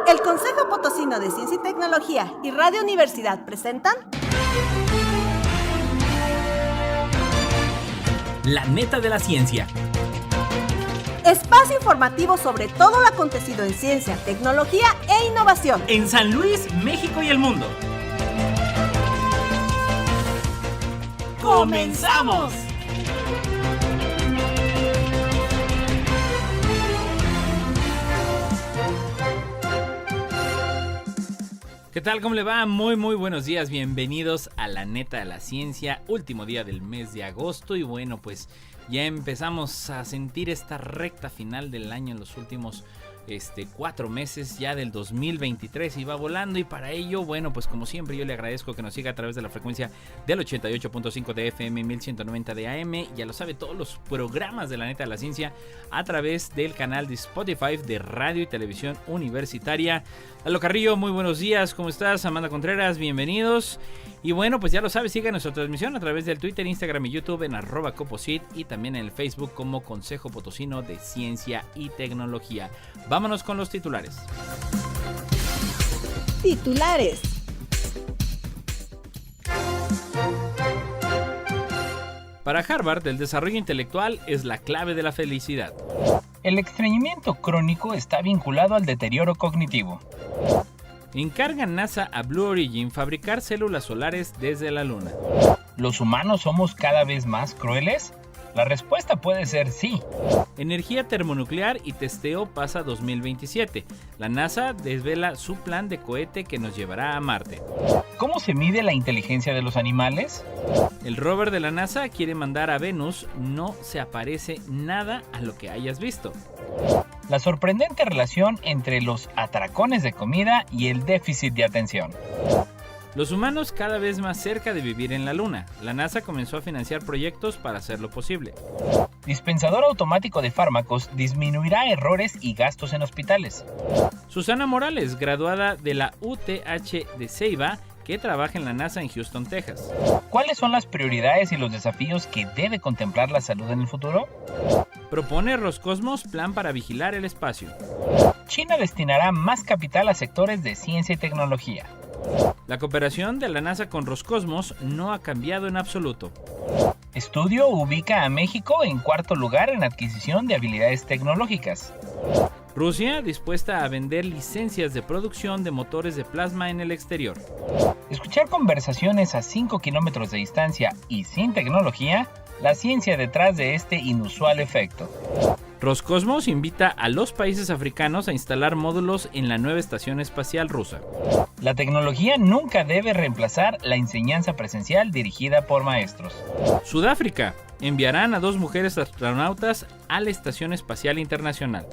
El Consejo Potosino de Ciencia y Tecnología y Radio Universidad presentan La Neta de la Ciencia. Espacio informativo sobre todo lo acontecido en ciencia, tecnología e innovación En San Luis, México y el mundo. ¡Comenzamos! ¿Qué tal? ¿Cómo le va? Muy buenos días. Bienvenidos a La Neta de la Ciencia, último día del mes de agosto. Y bueno, pues ya empezamos a sentir esta recta final del año en los últimos 4 meses ya del 2023 y va volando, y para ello, bueno, pues como siempre yo le agradezco que nos siga a través de la frecuencia del 88.5 de FM, 1190 de AM, ya lo sabe, todos los programas de La Neta de la Ciencia a través del canal de Spotify de Radio y Televisión Universitaria. Lalo Carrillo, muy buenos días, ¿cómo estás? Amanda Contreras, bienvenidos. Y bueno, pues ya lo sabes, siga nuestra transmisión a través del Twitter, Instagram y YouTube en @coposit y también en el Facebook como Consejo Potosino de Ciencia y Tecnología. Vámonos con los titulares. Titulares. Para Harvard, el desarrollo intelectual es la clave de la felicidad. El estreñimiento crónico está vinculado al deterioro cognitivo. Encarga NASA a Blue Origin fabricar células solares desde la Luna. ¿Los humanos somos cada vez más crueles? La respuesta puede ser sí. Energía termonuclear y testeo pasa 2027. La NASA desvela su plan de cohete que nos llevará a Marte. ¿Cómo se mide la inteligencia de los animales? El rover de la NASA quiere mandar a Venus. No se aparece nada a lo que hayas visto. La sorprendente relación entre los atracones de comida y el déficit de atención. Los humanos cada vez más cerca de vivir en la Luna. La NASA comenzó a financiar proyectos para hacerlo posible. Dispensador automático de fármacos disminuirá errores y gastos en hospitales. Susana Morales, graduada de la UTH de Ceiba, que trabaja en la NASA en Houston, Texas. ¿Cuáles son las prioridades y los desafíos que debe contemplar la salud en el futuro? Propone Roscosmos plan para vigilar el espacio. China destinará más capital a sectores de ciencia y tecnología. La cooperación de la NASA con Roscosmos no ha cambiado en absoluto. Estudio ubica a México en cuarto lugar en adquisición de habilidades tecnológicas. Rusia dispuesta a vender licencias de producción de motores de plasma en el exterior. Escuchar conversaciones a 5 kilómetros de distancia y sin tecnología, la ciencia detrás de este inusual efecto. Roscosmos invita a los países africanos a instalar módulos en la nueva estación espacial rusa. La tecnología nunca debe reemplazar la enseñanza presencial dirigida por maestros. Sudáfrica. Enviarán a 2 mujeres astronautas a la Estación Espacial Internacional.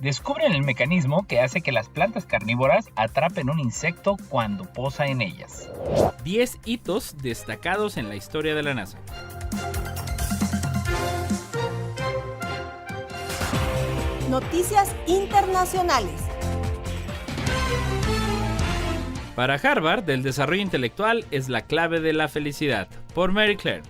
Descubren el mecanismo que hace que las plantas carnívoras atrapen un insecto cuando posa en ellas. 10 hitos destacados en la historia de la NASA. Noticias internacionales. Para Harvard, el desarrollo intelectual es la clave de la felicidad. Por Mary Claire.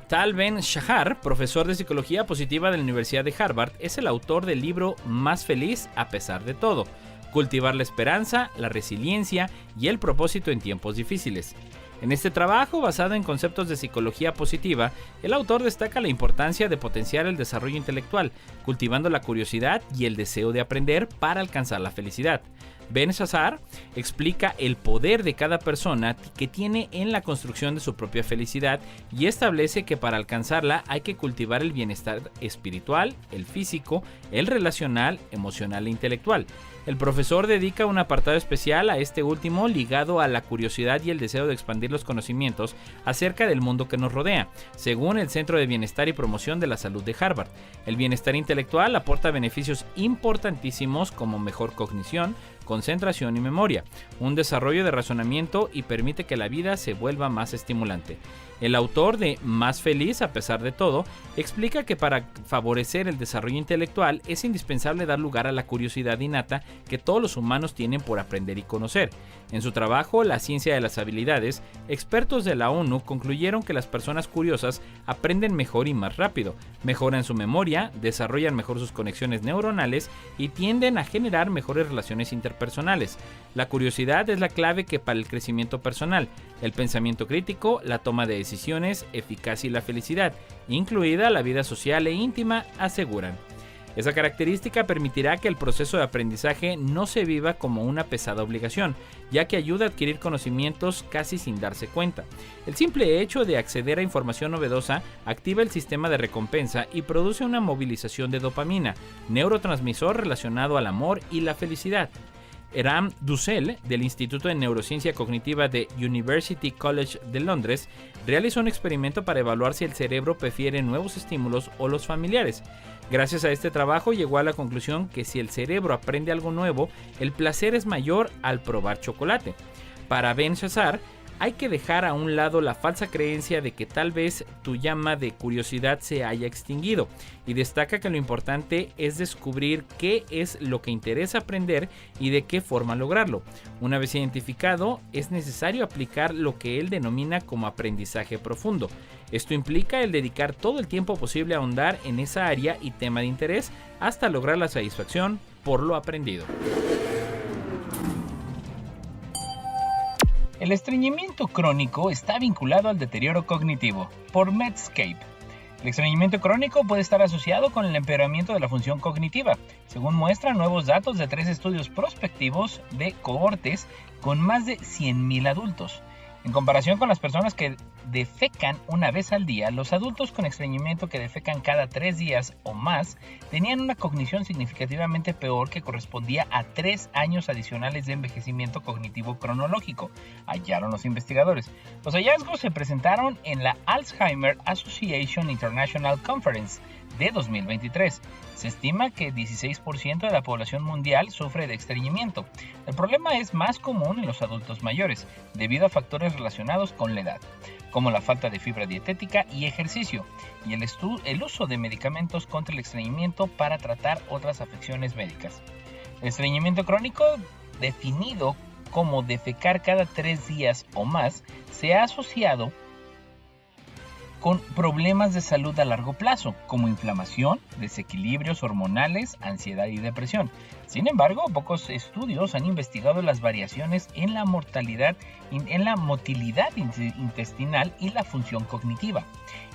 Tal Ben-Shahar, profesor de psicología positiva de la Universidad de Harvard, es el autor del libro Más feliz a pesar de todo: cultivar la esperanza, la resiliencia y el propósito en tiempos difíciles. En este trabajo, basado en conceptos de psicología positiva, el autor destaca la importancia de potenciar el desarrollo intelectual, cultivando la curiosidad y el deseo de aprender para alcanzar la felicidad. Ben-Shahar explica el poder de cada persona que tiene en la construcción de su propia felicidad y establece que para alcanzarla hay que cultivar el bienestar espiritual, el físico, el relacional, emocional e intelectual. El profesor dedica un apartado especial a este último, ligado a la curiosidad y el deseo de expandir los conocimientos acerca del mundo que nos rodea, según el Centro de Bienestar y Promoción de la Salud de Harvard. El bienestar intelectual aporta beneficios importantísimos como mejor cognición, concentración y memoria, un desarrollo de razonamiento y permite que la vida se vuelva más estimulante. El autor de Más feliz a pesar de todo explica que para favorecer el desarrollo intelectual es indispensable dar lugar a la curiosidad innata que todos los humanos tienen por aprender y conocer. En su trabajo, La ciencia de las habilidades, expertos de la ONU concluyeron que las personas curiosas aprenden mejor y más rápido, mejoran su memoria, desarrollan mejor sus conexiones neuronales y tienden a generar mejores relaciones interpersonales. La curiosidad es la clave que para el crecimiento personal, el pensamiento crítico, la toma de decisiones, eficacia y la felicidad, incluida la vida social e íntima, aseguran. Esa característica permitirá que el proceso de aprendizaje no se viva como una pesada obligación, ya que ayuda a adquirir conocimientos casi sin darse cuenta. El simple hecho de acceder a información novedosa activa el sistema de recompensa y produce una movilización de dopamina, neurotransmisor relacionado al amor y la felicidad. Eram Dussel, del Instituto de Neurociencia Cognitiva de University College de Londres, realizó un experimento para evaluar si el cerebro prefiere nuevos estímulos o los familiares. Gracias a este trabajo llegó a la conclusión que si el cerebro aprende algo nuevo, el placer es mayor al probar chocolate. Para Ben Shahar, hay que dejar a un lado la falsa creencia de que tal vez tu llama de curiosidad se haya extinguido, y destaca que lo importante es descubrir qué es lo que interesa aprender y de qué forma lograrlo. Una vez identificado, es necesario aplicar lo que él denomina como aprendizaje profundo. Esto implica el dedicar todo el tiempo posible a ahondar en esa área y tema de interés hasta lograr la satisfacción por lo aprendido. El estreñimiento crónico está vinculado al deterioro cognitivo, por Medscape. El estreñimiento crónico puede estar asociado con el empeoramiento de la función cognitiva, según muestran nuevos datos de 3 estudios prospectivos de cohortes con más de 100.000 adultos. En comparación con las personas que defecan una vez al día, los adultos con estreñimiento que defecan cada 3 días o más tenían una cognición significativamente peor que correspondía a 3 años adicionales de envejecimiento cognitivo cronológico, hallaron los investigadores. Los hallazgos se presentaron en la Alzheimer Association International Conference de 2023. Se estima que 16% de la población mundial sufre de estreñimiento. El problema es más común en los adultos mayores, debido a factores relacionados con la edad, como la falta de fibra dietética y ejercicio, y el uso de medicamentos contra el estreñimiento para tratar otras afecciones médicas. El estreñimiento crónico, definido como defecar cada 3 días o más, se ha asociado con problemas de salud a largo plazo, como inflamación, desequilibrios hormonales, ansiedad y depresión. Sin embargo, pocos estudios han investigado las variaciones en la motilidad intestinal y la función cognitiva.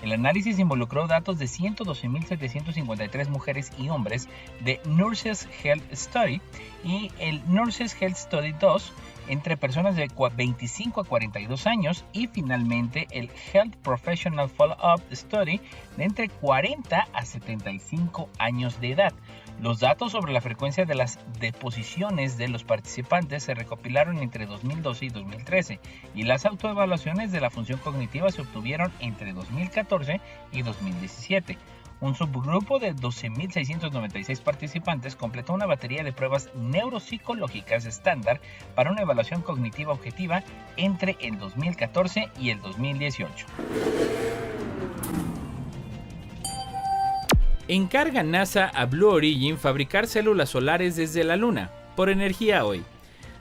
El análisis involucró datos de 112.753 mujeres y hombres de Nurses Health Study y el Nurses Health Study 2 entre personas de 25 a 42 años y finalmente el Health Professional Follow-up Study de entre 40 a 75 años de edad. Los datos sobre la frecuencia de las deposiciones de los participantes se recopilaron entre 2012 y 2013 y las autoevaluaciones de la función cognitiva se obtuvieron entre 2014 y 2017. Un subgrupo de 12.696 participantes completó una batería de pruebas neuropsicológicas estándar para una evaluación cognitiva objetiva entre el 2014 y el 2018. Encarga NASA a Blue Origin fabricar células solares desde la Luna, por Energía Hoy.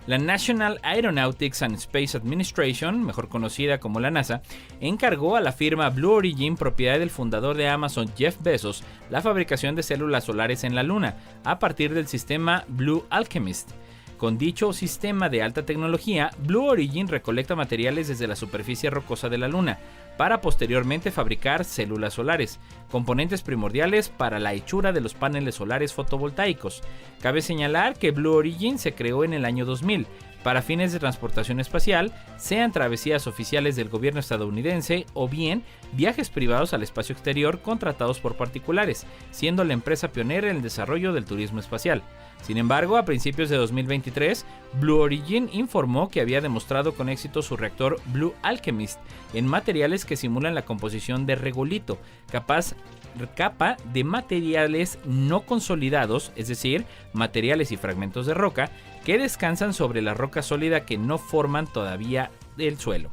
La National Aeronautics and Space Administration, mejor conocida como la NASA, encargó a la firma Blue Origin, propiedad del fundador de Amazon Jeff Bezos, la fabricación de células solares en la Luna, a partir del sistema Blue Alchemist. Con dicho sistema de alta tecnología, Blue Origin recolecta materiales desde la superficie rocosa de la Luna, para posteriormente fabricar células solares, componentes primordiales para la hechura de los paneles solares fotovoltaicos. Cabe señalar que Blue Origin se creó en el año 2000, para fines de transportación espacial, sean travesías oficiales del gobierno estadounidense o bien viajes privados al espacio exterior contratados por particulares, siendo la empresa pionera en el desarrollo del turismo espacial. Sin embargo, a principios de 2023, Blue Origin informó que había demostrado con éxito su reactor Blue Alchemist en materiales que simulan la composición de regolito, capa de materiales no consolidados, es decir, materiales y fragmentos de roca, que descansan sobre la roca sólida que no forman todavía el suelo.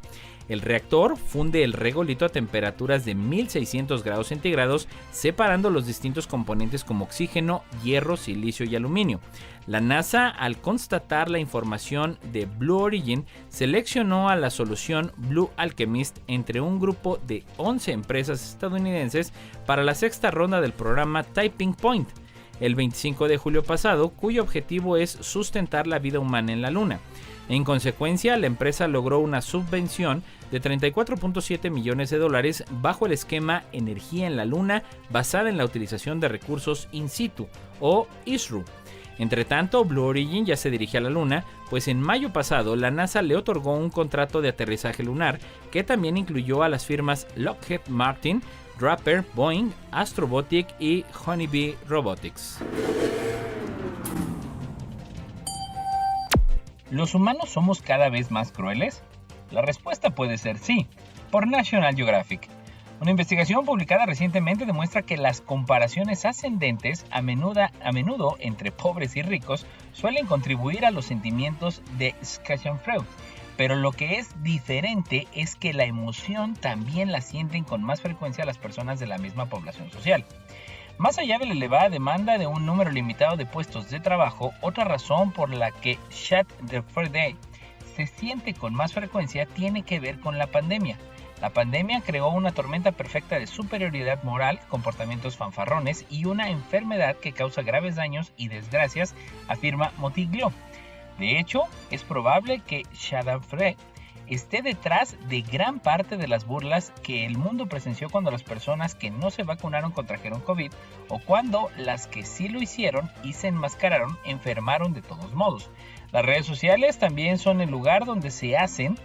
El reactor funde el regolito a temperaturas de 1600 grados centígrados, separando los distintos componentes como oxígeno, hierro, silicio y aluminio. La NASA, al constatar la información de Blue Origin, seleccionó a la solución Blue Alchemist entre un grupo de 11 empresas estadounidenses para la sexta ronda del programa Tipping Point, el 25 de julio pasado, cuyo objetivo es sustentar la vida humana en la Luna. En consecuencia, la empresa logró una subvención de $34.7 millones bajo el esquema Energía en la Luna, basada en la utilización de recursos in situ, o ISRU. Entre tanto, Blue Origin ya se dirige a la Luna, pues en mayo pasado la NASA le otorgó un contrato de aterrizaje lunar que también incluyó a las firmas Lockheed Martin, Draper, Boeing, Astrobotic y Honeybee Robotics. ¿Los humanos somos cada vez más crueles? La respuesta puede ser sí, por National Geographic. Una investigación publicada recientemente demuestra que las comparaciones ascendentes, a menudo entre pobres y ricos, suelen contribuir a los sentimientos de Schadenfreude. Pero lo que es diferente es que la emoción también la sienten con más frecuencia las personas de la misma población social. Más allá de la elevada demanda de un número limitado de puestos de trabajo, otra razón por la que Schadenfreude se siente con más frecuencia tiene que ver con la pandemia. La pandemia creó una tormenta perfecta de superioridad moral, comportamientos fanfarrones y una enfermedad que causa graves daños y desgracias, afirma Motiglio. De hecho, es probable que Schadenfreude esté detrás de gran parte de las burlas que el mundo presenció cuando las personas que no se vacunaron contrajeron COVID o cuando las que sí lo hicieron y se enmascararon enfermaron de todos modos. Las redes sociales también son el lugar donde se hacen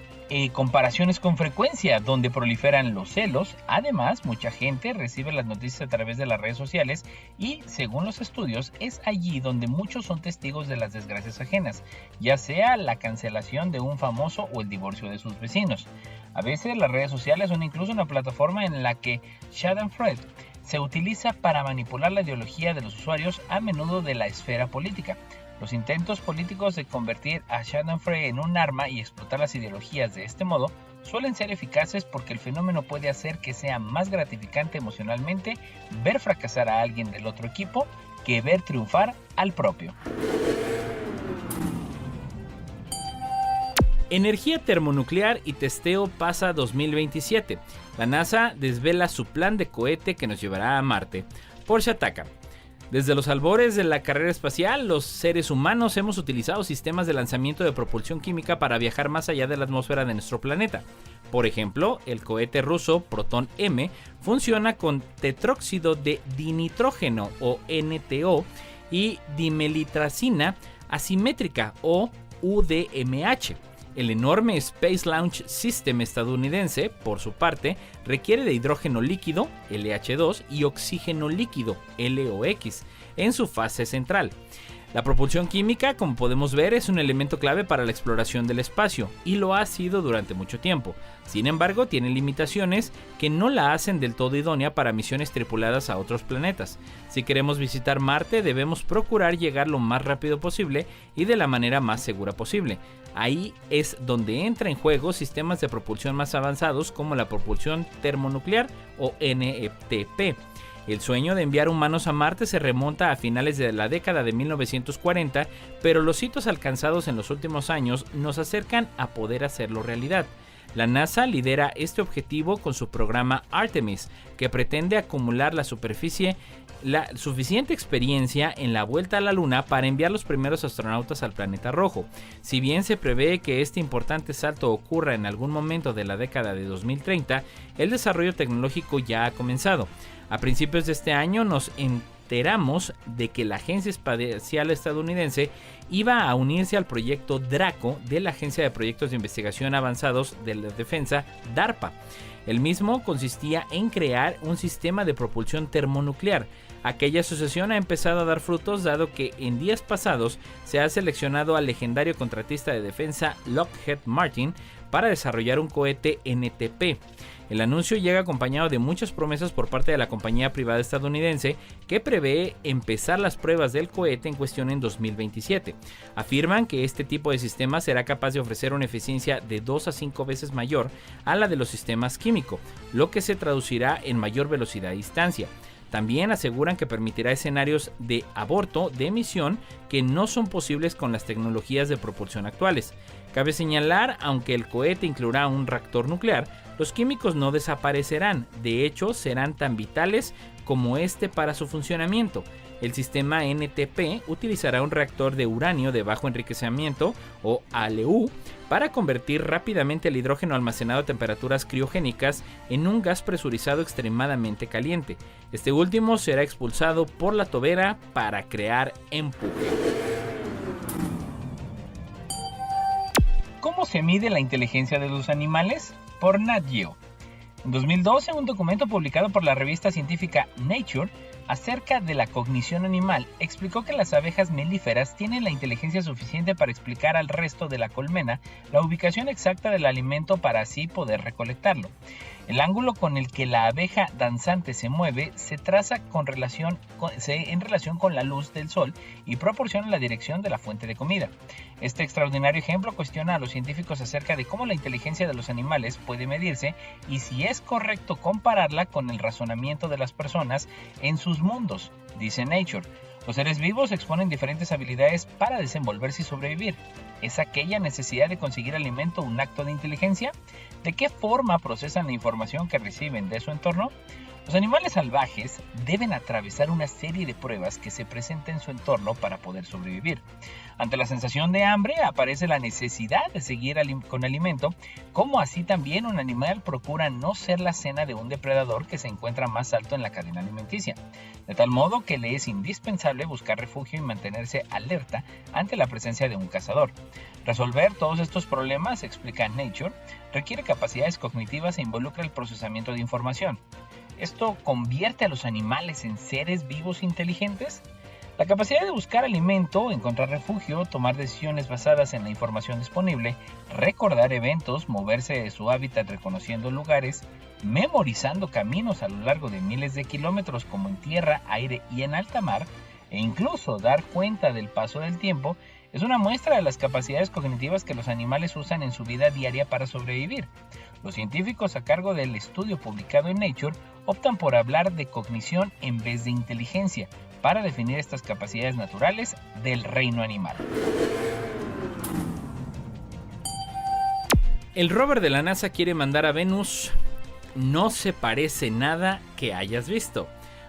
comparaciones con frecuencia, donde proliferan los celos. Además, mucha gente recibe las noticias a través de las redes sociales y, según los estudios, es allí donde muchos son testigos de las desgracias ajenas, ya sea la cancelación de un famoso o el divorcio de sus vecinos. A veces las redes sociales son incluso una plataforma en la que Schadenfreude se utiliza para manipular la ideología de los usuarios, a menudo de la esfera política. Los intentos políticos de convertir a Schadenfreude en un arma y explotar las ideologías de este modo suelen ser eficaces porque el fenómeno puede hacer que sea más gratificante emocionalmente ver fracasar a alguien del otro equipo que ver triunfar al propio. Energía termonuclear y testeo pasa 2027. La NASA desvela su plan de cohete que nos llevará a Marte. Porsche ataca. Desde los albores de la carrera espacial, los seres humanos hemos utilizado sistemas de lanzamiento de propulsión química para viajar más allá de la atmósfera de nuestro planeta. Por ejemplo, el cohete ruso Proton M funciona con tetróxido de dinitrógeno o NTO y dimelitracina asimétrica o UDMH. El enorme Space Launch System estadounidense, por su parte, requiere de hidrógeno líquido, LH2, y oxígeno líquido, LOX, en su fase central. La propulsión química, como podemos ver, es un elemento clave para la exploración del espacio, y lo ha sido durante mucho tiempo. Sin embargo, tiene limitaciones que no la hacen del todo idónea para misiones tripuladas a otros planetas. Si queremos visitar Marte, debemos procurar llegar lo más rápido posible y de la manera más segura posible. Ahí es donde entra en juego sistemas de propulsión más avanzados como la propulsión termonuclear o NTP. El sueño de enviar humanos a Marte se remonta a finales de la década de 1940, pero los hitos alcanzados en los últimos años nos acercan a poder hacerlo realidad. La NASA lidera este objetivo con su programa Artemis, que pretende acumular la suficiente experiencia en la vuelta a la Luna para enviar los primeros astronautas al planeta rojo. Si bien se prevé que este importante salto ocurra en algún momento de la década de 2030, el desarrollo tecnológico ya ha comenzado. A principios de este año nos enteramos de que la Agencia Espacial Estadounidense iba a unirse al proyecto DRACO de la Agencia de Proyectos de Investigación Avanzados de la Defensa, DARPA. El mismo consistía en crear un sistema de propulsión termonuclear. Aquella asociación ha empezado a dar frutos dado que en días pasados se ha seleccionado al legendario contratista de defensa Lockheed Martin para desarrollar un cohete NTP. El anuncio llega acompañado de muchas promesas por parte de la compañía privada estadounidense que prevé empezar las pruebas del cohete en cuestión en 2027. Afirman que este tipo de sistema será capaz de ofrecer una eficiencia de 2 a 5 veces mayor a la de los sistemas químicos, lo que se traducirá en mayor velocidad y distancia. También aseguran que permitirá escenarios de aborto de misión que no son posibles con las tecnologías de propulsión actuales. Cabe señalar, aunque el cohete incluirá un reactor nuclear, los químicos no desaparecerán, de hecho serán tan vitales como este para su funcionamiento. El sistema NTP utilizará un reactor de uranio de bajo enriquecimiento o ALEU para convertir rápidamente el hidrógeno almacenado a temperaturas criogénicas en un gas presurizado extremadamente caliente. Este último será expulsado por la tobera para crear empuje. ¿Cómo se mide la inteligencia de los animales? Por Nat Geo. En 2012, un documento publicado por la revista científica Nature acerca de la cognición animal explicó que las abejas melíferas tienen la inteligencia suficiente para explicar al resto de la colmena la ubicación exacta del alimento para así poder recolectarlo. El ángulo con el que la abeja danzante se mueve se traza en relación con la luz del sol y proporciona la dirección de la fuente de comida. Este extraordinario ejemplo cuestiona a los científicos acerca de cómo la inteligencia de los animales puede medirse y si es correcto compararla con el razonamiento de las personas en sus mundos, dice Nature. Los seres vivos exponen diferentes habilidades para desenvolverse y sobrevivir. ¿Es aquella necesidad de conseguir alimento un acto de inteligencia? ¿De qué forma procesan la información que reciben de su entorno? Los animales salvajes deben atravesar una serie de pruebas que se presentan en su entorno para poder sobrevivir. Ante la sensación de hambre aparece la necesidad de seguir con alimento, como así también un animal procura no ser la cena de un depredador que se encuentra más alto en la cadena alimenticia, de tal modo que le es indispensable buscar refugio y mantenerse alerta ante la presencia de un cazador. Resolver todos estos problemas, explica Nature, requiere capacidades cognitivas e involucra el procesamiento de información. ¿Esto convierte a los animales en seres vivos inteligentes? La capacidad de buscar alimento, encontrar refugio, tomar decisiones basadas en la información disponible, recordar eventos, moverse de su hábitat reconociendo lugares, memorizando caminos a lo largo de miles de kilómetros como en tierra, aire y en alta mar, e incluso dar cuenta del paso del tiempo, es una muestra de las capacidades cognitivas que los animales usan en su vida diaria para sobrevivir. Los científicos a cargo del estudio publicado en Nature optan por hablar de cognición en vez de inteligencia para definir estas capacidades naturales del reino animal. El rover de la NASA quiere mandar a Venus. No se parece nada que hayas visto.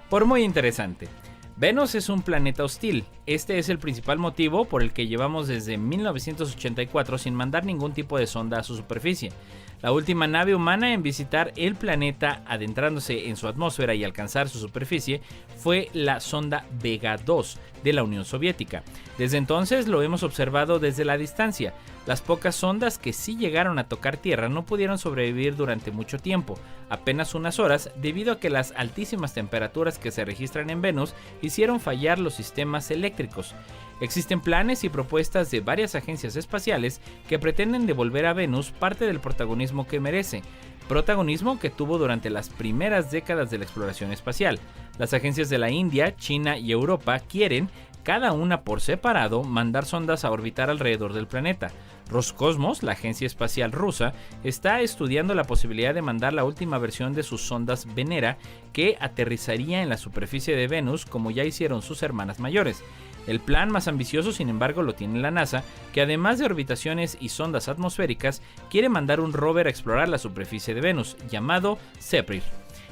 Por muy interesante. Venus es un planeta hostil. Este es el principal motivo por el que llevamos desde 1984 sin mandar ningún tipo de sonda a su superficie. La última nave humana en visitar el planeta adentrándose en su atmósfera y alcanzar su superficie fue la sonda Vega 2 de la Unión Soviética. Desde entonces lo hemos observado desde la distancia. Las pocas sondas que sí llegaron a tocar tierra no pudieron sobrevivir durante mucho tiempo, apenas unas horas, debido a que las altísimas temperaturas que se registran en Venus hicieron fallar los sistemas eléctricos. Existen planes y propuestas de varias agencias espaciales que pretenden devolver a Venus parte del protagonismo que merece, protagonismo que tuvo durante las primeras décadas de la exploración espacial. Las agencias de la India, China y Europa quieren, cada una por separado, mandar sondas a orbitar alrededor del planeta. Roscosmos, la agencia espacial rusa, está estudiando la posibilidad de mandar la última versión de sus sondas Venera, que aterrizaría en la superficie de Venus como ya hicieron sus hermanas mayores. El plan más ambicioso, sin embargo, lo tiene la NASA, que además de orbitaciones y sondas atmosféricas, quiere mandar un rover a explorar la superficie de Venus, llamado Zephyr.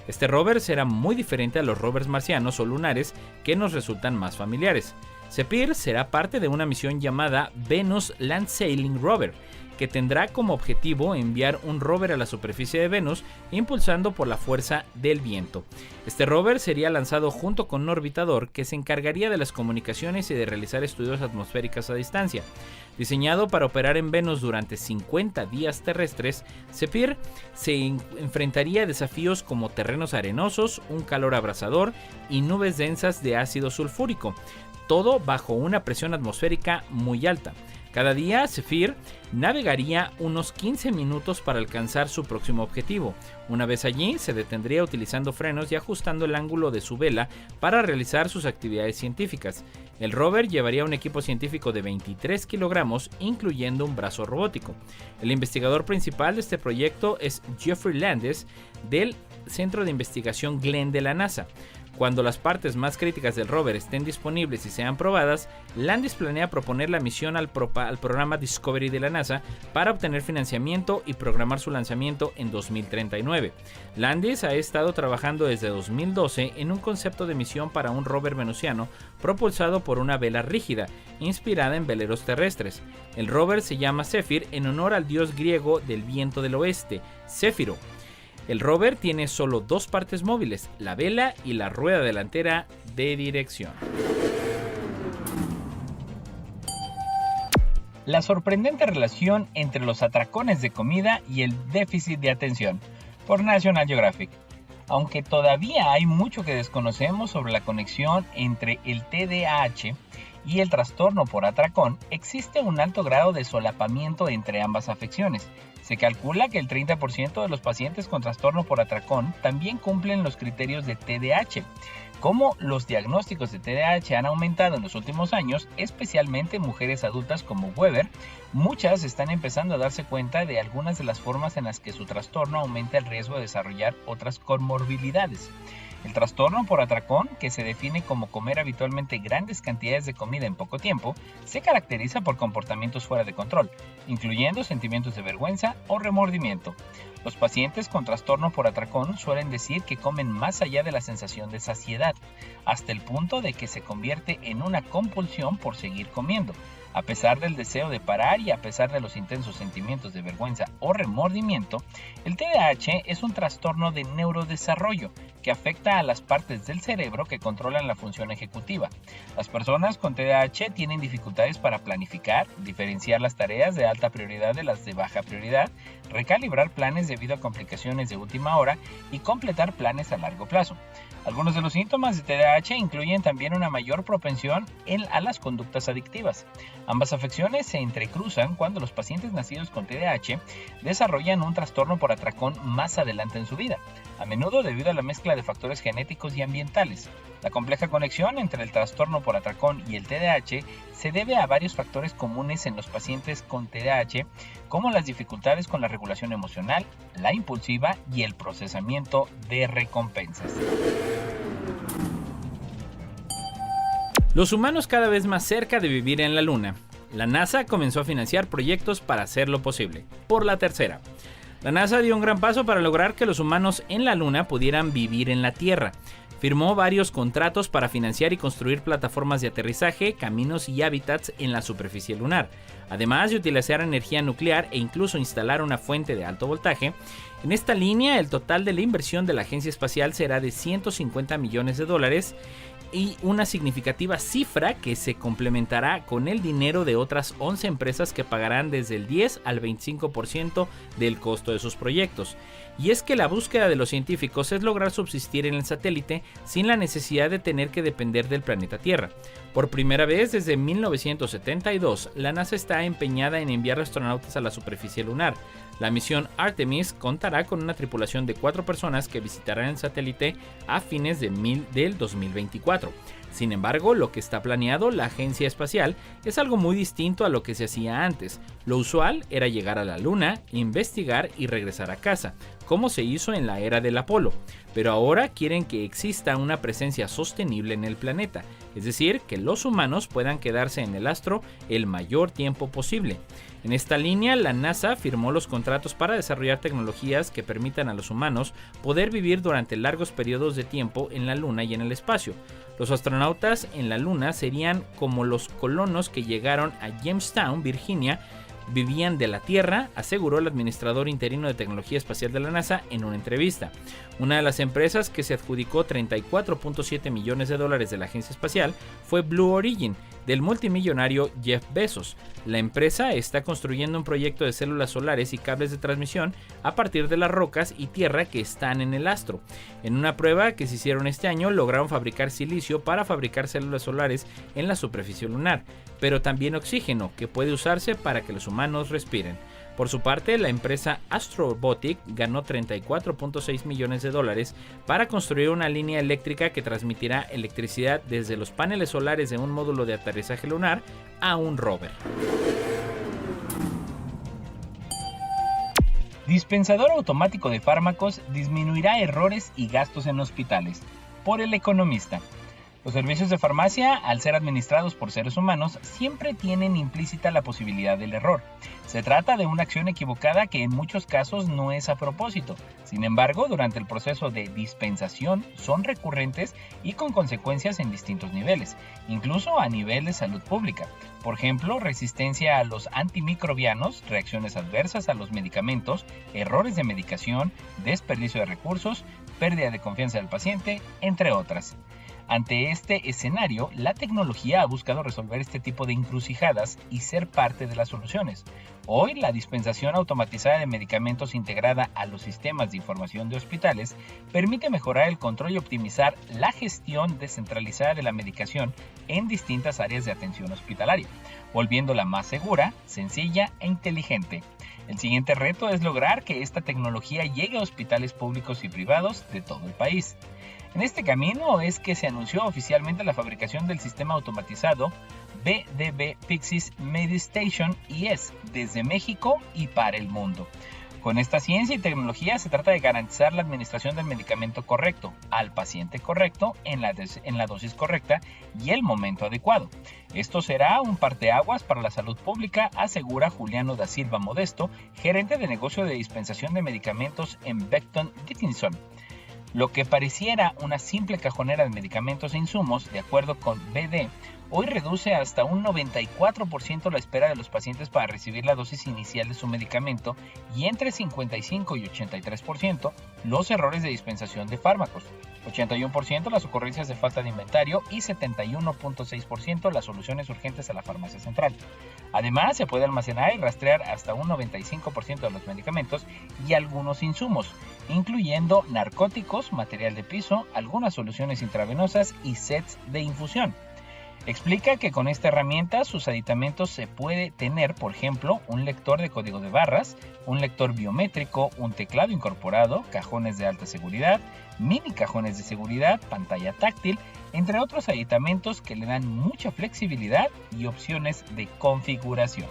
Este rover será muy diferente a los rovers marcianos o lunares que nos resultan más familiares. Zephyr será parte de una misión llamada Venus Land Sailing Rover, que tendrá como objetivo enviar un rover a la superficie de Venus impulsando por la fuerza del viento. Este rover sería lanzado junto con un orbitador que se encargaría de las comunicaciones y de realizar estudios atmosféricos a distancia. Diseñado para operar en Venus durante 50 días terrestres, Zephyr se enfrentaría a desafíos como terrenos arenosos, un calor abrasador y nubes densas de ácido sulfúrico, todo bajo una presión atmosférica muy alta. Cada día, Zephyr navegaría unos 15 minutos para alcanzar su próximo objetivo. Una vez allí, se detendría utilizando frenos y ajustando el ángulo de su vela para realizar sus actividades científicas. El rover llevaría un equipo científico de 23 kilogramos, incluyendo un brazo robótico. El investigador principal de este proyecto es Jeffrey Landis, del Centro de Investigación Glenn de la NASA. Cuando las partes más críticas del rover estén disponibles y sean probadas, Landis planea proponer la misión al programa Discovery de la NASA para obtener financiamiento y programar su lanzamiento en 2039. Landis ha estado trabajando desde 2012 en un concepto de misión para un rover venusiano propulsado por una vela rígida, inspirada en veleros terrestres. El rover se llama Zephyr en honor al dios griego del viento del oeste, Céfiro. El rover tiene solo dos partes móviles, la vela y la rueda delantera de dirección. La sorprendente relación entre los atracones de comida y el déficit de atención, por National Geographic. Aunque todavía hay mucho que desconocemos sobre la conexión entre el TDAH y el trastorno por atracón, existe un alto grado de solapamiento entre ambas afecciones. Se calcula que el 30% de los pacientes con trastorno por atracón también cumplen los criterios de TDAH. Como los diagnósticos de TDAH han aumentado en los últimos años, especialmente en mujeres adultas como Weber, muchas están empezando a darse cuenta de algunas de las formas en las que su trastorno aumenta el riesgo de desarrollar otras comorbilidades. El trastorno por atracón, que se define como comer habitualmente grandes cantidades de comida en poco tiempo, se caracteriza por comportamientos fuera de control, incluyendo sentimientos de vergüenza o remordimiento. Los pacientes con trastorno por atracón suelen decir que comen más allá de la sensación de saciedad, hasta el punto de que se convierte en una compulsión por seguir comiendo. A pesar del deseo de parar y a pesar de los intensos sentimientos de vergüenza o remordimiento, el TDAH es un trastorno de neurodesarrollo que afecta a las partes del cerebro que controlan la función ejecutiva. Las personas con TDAH tienen dificultades para planificar, diferenciar las tareas de alta prioridad de las de baja prioridad, recalibrar planes debido a complicaciones de última hora y completar planes a largo plazo. Algunos de los síntomas de TDAH incluyen también una mayor propensión a las conductas adictivas. Ambas afecciones se entrecruzan cuando los pacientes nacidos con TDAH desarrollan un trastorno por atracón más adelante en su vida, a menudo debido a la mezcla de factores genéticos y ambientales. La compleja conexión entre el trastorno por atracón y el TDAH se debe a varios factores comunes en los pacientes con TDAH, como las dificultades con la regulación emocional, la impulsiva y el procesamiento de recompensas. Los humanos cada vez más cerca de vivir en la Luna. La NASA comenzó a financiar proyectos para hacerlo posible. Por la tercera, la NASA dio un gran paso para lograr que los humanos en la Luna pudieran vivir en la Tierra. Firmó varios contratos para financiar y construir plataformas de aterrizaje, caminos y hábitats en la superficie lunar. Además de utilizar energía nuclear e incluso instalar una fuente de alto voltaje, en esta línea el total de la inversión de la agencia espacial será de $150 millones y una significativa cifra que se complementará con el dinero de otras 11 empresas que pagarán desde el 10 al 25% del costo de sus proyectos. Y es que la búsqueda de los científicos es lograr subsistir en el satélite sin la necesidad de tener que depender del planeta Tierra. Por primera vez desde 1972, la NASA está empeñada en enviar astronautas a la superficie lunar. La misión Artemis contará con una tripulación de 4 personas que visitarán el satélite a fines del 2024. Sin embargo, lo que está planeado la agencia espacial es algo muy distinto a lo que se hacía antes. Lo usual era llegar a la Luna, investigar y regresar a casa, como se hizo en la era del Apolo. Pero ahora quieren que exista una presencia sostenible en el planeta, es decir, que los humanos puedan quedarse en el astro el mayor tiempo posible. En esta línea, la NASA firmó los contratos para desarrollar tecnologías que permitan a los humanos poder vivir durante largos periodos de tiempo en la Luna y en el espacio. Los astronautas en la Luna serían como los colonos que llegaron a Jamestown, Virginia, vivían de la Tierra, aseguró el administrador interino de tecnología espacial de la NASA en una entrevista. Una de las empresas que se adjudicó $34.7 millones de la agencia espacial fue Blue Origin, del multimillonario Jeff Bezos. La empresa está construyendo un proyecto de células solares y cables de transmisión a partir de las rocas y tierra que están en el astro. En una prueba que se hicieron este año, lograron fabricar silicio para fabricar células solares en la superficie lunar, pero también oxígeno, que puede usarse para que los humanos respiren. Por su parte, la empresa Astrobotic ganó $34.6 millones para construir una línea eléctrica que transmitirá electricidad desde los paneles solares de un módulo de aterrizaje lunar a un rover. Dispensador automático de fármacos disminuirá errores y gastos en hospitales. Por El Economista. Los servicios de farmacia, al ser administrados por seres humanos, siempre tienen implícita la posibilidad del error. Se trata de una acción equivocada que en muchos casos no es a propósito. Sin embargo, durante el proceso de dispensación son recurrentes y con consecuencias en distintos niveles, incluso a nivel de salud pública. Por ejemplo, resistencia a los antimicrobianos, reacciones adversas a los medicamentos, errores de medicación, desperdicio de recursos, pérdida de confianza del paciente, entre otras. Ante este escenario, la tecnología ha buscado resolver este tipo de encrucijadas y ser parte de las soluciones. Hoy, la dispensación automatizada de medicamentos integrada a los sistemas de información de hospitales permite mejorar el control y optimizar la gestión descentralizada de la medicación en distintas áreas de atención hospitalaria, volviéndola más segura, sencilla e inteligente. El siguiente reto es lograr que esta tecnología llegue a hospitales públicos y privados de todo el país. En este camino es que se anunció oficialmente la fabricación del sistema automatizado BDB Pyxis MediStation ES desde México y para el mundo. Con esta ciencia y tecnología se trata de garantizar la administración del medicamento correcto, al paciente correcto, en la dosis correcta y el momento adecuado. Esto será un parteaguas para la salud pública, asegura Juliano da Silva Modesto, gerente de negocio de dispensación de medicamentos en Becton Dickinson. Lo que pareciera una simple cajonera de medicamentos e insumos, de acuerdo con BD, hoy reduce hasta un 94% la espera de los pacientes para recibir la dosis inicial de su medicamento y entre 55 y 83% los errores de dispensación de fármacos, 81% las ocurrencias de falta de inventario y 71.6% las soluciones urgentes a la farmacia central. Además, se puede almacenar y rastrear hasta un 95% de los medicamentos y algunos insumos, incluyendo narcóticos, material de piso, algunas soluciones intravenosas y sets de infusión. Explica que con esta herramienta sus aditamentos se puede tener, por ejemplo, un lector de código de barras, un lector biométrico, un teclado incorporado, cajones de alta seguridad, mini cajones de seguridad, pantalla táctil, entre otros aditamentos que le dan mucha flexibilidad y opciones de configuración.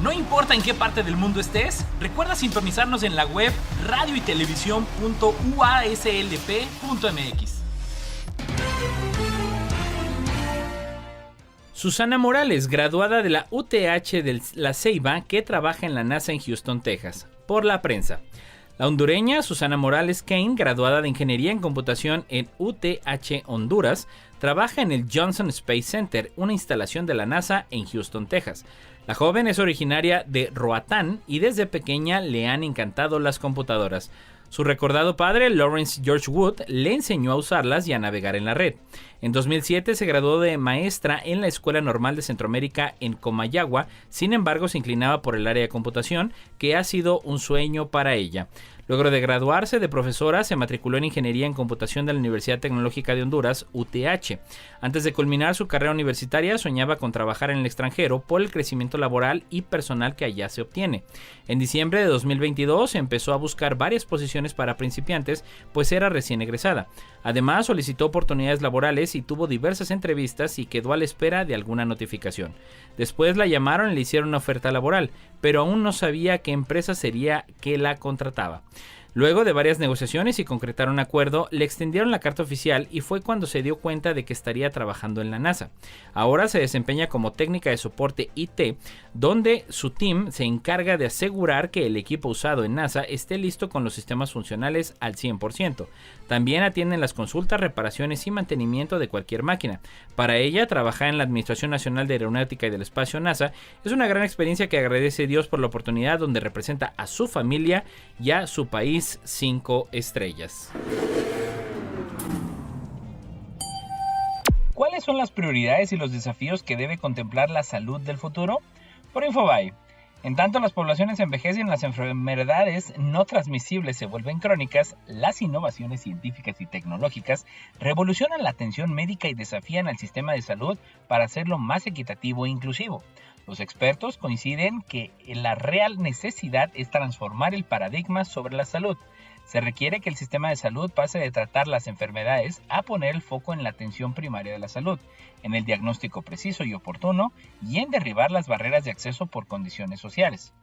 No importa en qué parte del mundo estés, recuerda sintonizarnos en la web radioytelevisión.uaslp.mx. Susana Morales, graduada de la UTH de La Ceiba, que trabaja en la NASA en Houston, Texas. Por la prensa. La hondureña Susana Morales Kane, graduada de Ingeniería en Computación en UTH Honduras, trabaja en el Johnson Space Center, una instalación de la NASA en Houston, Texas. La joven es originaria de Roatán y desde pequeña le han encantado las computadoras. Su recordado padre, Lawrence George Wood, le enseñó a usarlas y a navegar en la red. En 2007 se graduó de maestra en la Escuela Normal de Centroamérica en Comayagua, sin embargo se inclinaba por el área de computación, que ha sido un sueño para ella. Luego de graduarse de profesora, se matriculó en Ingeniería en Computación de la Universidad Tecnológica de Honduras, UTH. Antes de culminar su carrera universitaria, soñaba con trabajar en el extranjero por el crecimiento laboral y personal que allá se obtiene. En diciembre de 2022 empezó a buscar varias posiciones para principiantes, pues era recién egresada. Además, solicitó oportunidades laborales y tuvo diversas entrevistas y quedó a la espera de alguna notificación. Después la llamaron y le hicieron una oferta laboral, pero aún no sabía qué empresa sería que la contrataba. Luego de varias negociaciones y concretar un acuerdo, le extendieron la carta oficial y fue cuando se dio cuenta de que estaría trabajando en la NASA. Ahora se desempeña como técnica de soporte IT, donde su team se encarga de asegurar que el equipo usado en NASA esté listo con los sistemas funcionales al 100%. También atienden las consultas, reparaciones y mantenimiento de cualquier máquina. Para ella, trabajar en la Administración Nacional de Aeronáutica y del Espacio NASA es una gran experiencia que agradece Dios por la oportunidad, donde representa a su familia y a su país 5 estrellas. ¿Cuáles son las prioridades y los desafíos que debe contemplar la salud del futuro? Por Infobae. En tanto las poblaciones envejecen, las enfermedades no transmisibles se vuelven crónicas, las innovaciones científicas y tecnológicas revolucionan la atención médica y desafían al sistema de salud para hacerlo más equitativo e inclusivo. Los expertos coinciden que la real necesidad es transformar el paradigma sobre la salud. Se requiere que el sistema de salud pase de tratar las enfermedades a poner el foco en la atención primaria de la salud, en el diagnóstico preciso y oportuno y en derribar las barreras de acceso por condiciones sociales.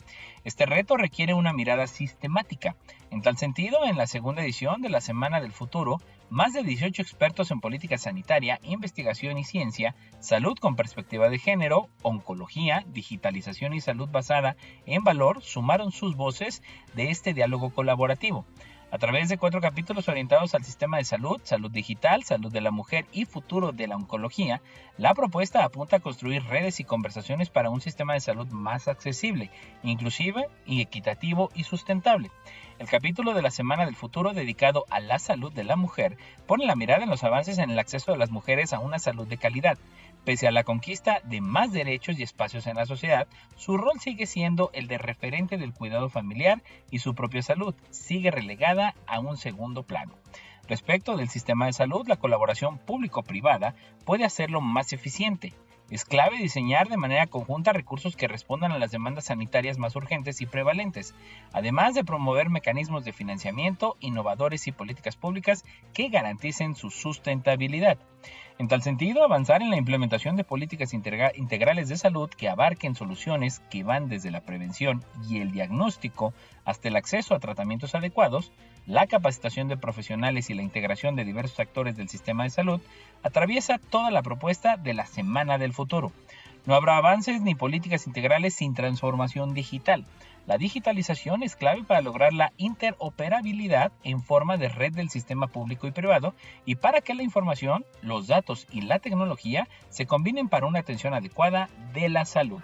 Este reto requiere una mirada sistemática. En tal sentido, en la segunda edición de la Semana del Futuro, más de 18 expertos en política sanitaria, investigación y ciencia, salud con perspectiva de género, oncología, digitalización y salud basada en valor sumaron sus voces de este diálogo colaborativo. A través de 4 capítulos orientados al sistema de salud, salud digital, salud de la mujer y futuro de la oncología, la propuesta apunta a construir redes y conversaciones para un sistema de salud más accesible, inclusive y equitativo y sustentable. El capítulo de la Semana del Futuro dedicado a la salud de la mujer pone la mirada en los avances en el acceso de las mujeres a una salud de calidad. Pese a la conquista de más derechos y espacios en la sociedad, su rol sigue siendo el de referente del cuidado familiar y su propia salud sigue relegada a un segundo plano. Respecto del sistema de salud, la colaboración público-privada puede hacerlo más eficiente. Es clave diseñar de manera conjunta recursos que respondan a las demandas sanitarias más urgentes y prevalentes, además de promover mecanismos de financiamiento innovadores y políticas públicas que garanticen su sustentabilidad. En tal sentido, avanzar en la implementación de políticas integrales de salud que abarquen soluciones que van desde la prevención y el diagnóstico hasta el acceso a tratamientos adecuados, la capacitación de profesionales y la integración de diversos actores del sistema de salud, atraviesa toda la propuesta de la Semana del Futuro. No habrá avances ni políticas integrales sin transformación digital. La digitalización es clave para lograr la interoperabilidad en forma de red del sistema público y privado y para que la información, los datos y la tecnología se combinen para una atención adecuada de la salud.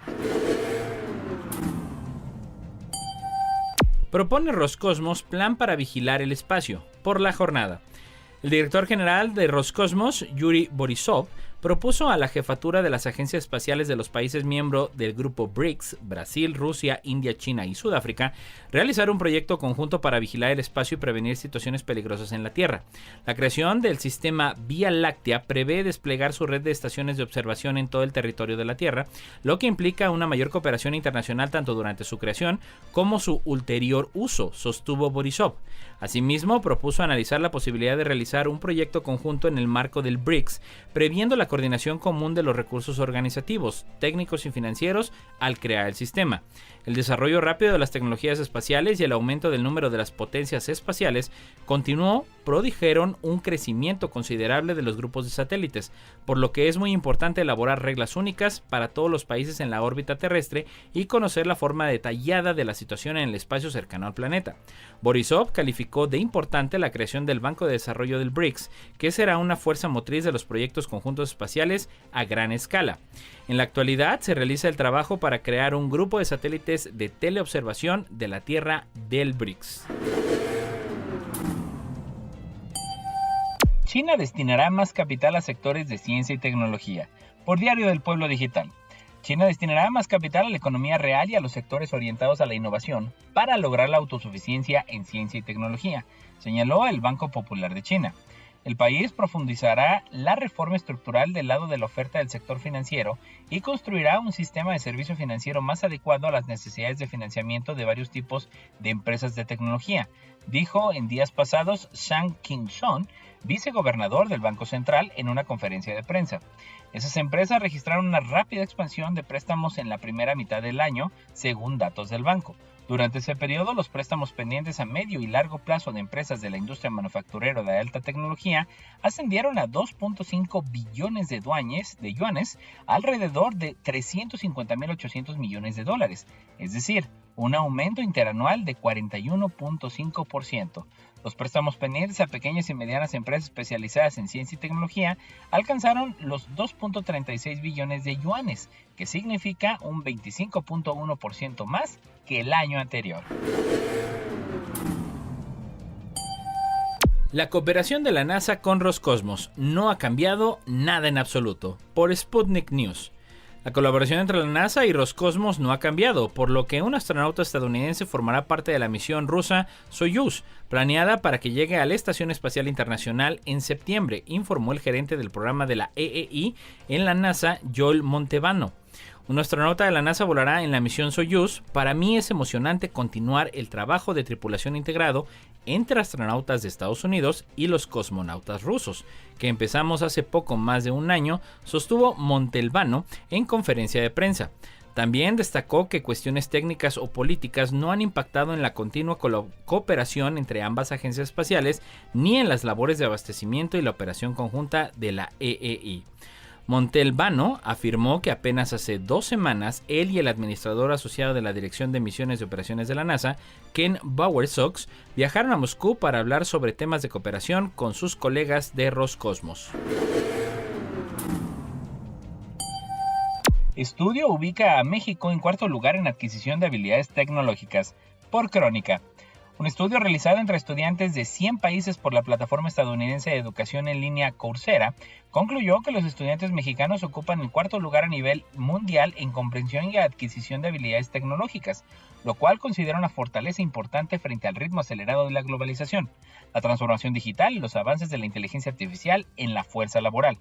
Propone Roscosmos plan para vigilar el espacio, por La Jornada. El director general de Roscosmos, Yuri Borisov, propuso a la jefatura de las agencias espaciales de los países miembros del grupo BRICS, Brasil, Rusia, India, China y Sudáfrica, realizar un proyecto conjunto para vigilar el espacio y prevenir situaciones peligrosas en la Tierra. La creación del sistema Vía Láctea prevé desplegar su red de estaciones de observación en todo el territorio de la Tierra, lo que implica una mayor cooperación internacional tanto durante su creación como su ulterior uso, sostuvo Borisov. Asimismo, propuso analizar la posibilidad de realizar un proyecto conjunto en el marco del BRICS, previendo la coordinación común de los recursos organizativos, técnicos y financieros al crear el sistema. El desarrollo rápido de las tecnologías espaciales y el aumento del número de las potencias espaciales produjeron un crecimiento considerable de los grupos de satélites, por lo que es muy importante elaborar reglas únicas para todos los países en la órbita terrestre y conocer la forma detallada de la situación en el espacio cercano al planeta. Borisov calificó de importante la creación del Banco de Desarrollo del BRICS, que será una fuerza motriz de los proyectos conjuntos espaciales a gran escala. En la actualidad se realiza el trabajo para crear un grupo de satélites de teleobservación de la Tierra del BRICS. China destinará más capital a sectores de ciencia y tecnología. Por Diario del Pueblo Digital. China destinará más capital a la economía real y a los sectores orientados a la innovación para lograr la autosuficiencia en ciencia y tecnología, señaló el Banco Popular de China. El país profundizará la reforma estructural del lado de la oferta del sector financiero y construirá un sistema de servicio financiero más adecuado a las necesidades de financiamiento de varios tipos de empresas de tecnología, dijo en días pasados Zhang Qingshan, vicegobernador del Banco Central, en una conferencia de prensa. Esas empresas registraron una rápida expansión de préstamos en la primera mitad del año, según datos del banco. Durante ese periodo, los préstamos pendientes a medio y largo plazo de empresas de la industria manufacturera de alta tecnología ascendieron a 2.5 billones de yuanes, alrededor de 350.800 millones de dólares, es decir, un aumento interanual de 41.5%. Los préstamos pendientes a pequeñas y medianas empresas especializadas en ciencia y tecnología alcanzaron los 2.36 billones de yuanes, que significa un 25.1% más que el año anterior. La cooperación de la NASA con Roscosmos no ha cambiado nada en absoluto. Por Sputnik News. La colaboración entre la NASA y Roscosmos no ha cambiado, por lo que un astronauta estadounidense formará parte de la misión rusa Soyuz, planeada para que llegue a la Estación Espacial Internacional en septiembre, informó el gerente del programa de la EEI en la NASA, Joel Montevano. Un astronauta de la NASA volará en la misión Soyuz. Para mí es emocionante continuar el trabajo de tripulación integrado entre astronautas de Estados Unidos y los cosmonautas rusos, que empezamos hace poco más de un año, sostuvo Montalbano en conferencia de prensa. También destacó que cuestiones técnicas o políticas no han impactado en la continua cooperación entre ambas agencias espaciales ni en las labores de abastecimiento y la operación conjunta de la EEI. Montalbano afirmó que apenas hace 2 semanas él y el administrador asociado de la Dirección de Misiones y Operaciones de la NASA, Ken Bowersox, viajaron a Moscú para hablar sobre temas de cooperación con sus colegas de Roscosmos. Estudio ubica a México en cuarto lugar en adquisición de habilidades tecnológicas, por Crónica. Un estudio realizado entre estudiantes de 100 países por la plataforma estadounidense de educación en línea Coursera concluyó que los estudiantes mexicanos ocupan el cuarto lugar a nivel mundial en comprensión y adquisición de habilidades tecnológicas, lo cual considera una fortaleza importante frente al ritmo acelerado de la globalización, la transformación digital y los avances de la inteligencia artificial en la fuerza laboral.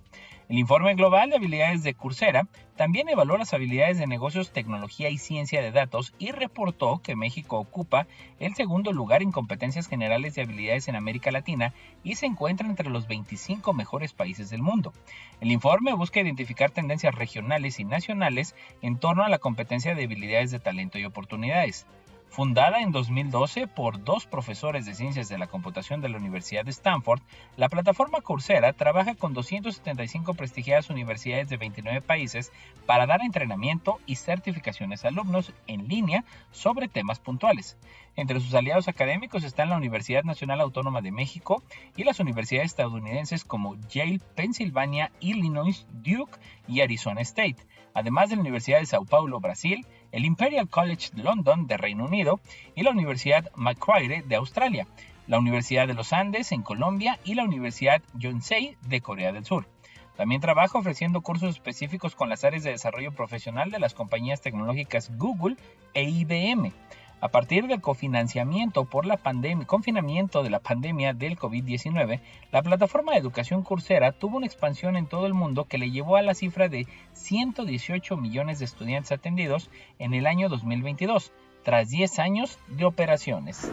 El informe global de habilidades de Coursera también evaluó las habilidades de negocios, tecnología y ciencia de datos y reportó que México ocupa el segundo lugar en competencias generales de habilidades en América Latina y se encuentra entre los 25 mejores países del mundo. El informe busca identificar tendencias regionales y nacionales en torno a la competencia de habilidades de talento y oportunidades. Fundada en 2012 por 2 profesores de ciencias de la computación de la Universidad de Stanford, la plataforma Coursera trabaja con 275 prestigiadas universidades de 29 países para dar entrenamiento y certificaciones a alumnos en línea sobre temas puntuales. Entre sus aliados académicos están la Universidad Nacional Autónoma de México y las universidades estadounidenses como Yale, Pennsylvania, Illinois, Duke y Arizona State, además de la Universidad de Sao Paulo, Brasil, el Imperial College London de Reino Unido y la Universidad Macquarie de Australia, la Universidad de los Andes en Colombia y la Universidad Yonsei de Corea del Sur. También trabaja ofreciendo cursos específicos con las áreas de desarrollo profesional de las compañías tecnológicas Google e IBM. A partir del confinamiento de la pandemia del COVID-19, la plataforma de educación Coursera tuvo una expansión en todo el mundo que le llevó a la cifra de 118 millones de estudiantes atendidos en el año 2022, tras 10 años de operaciones.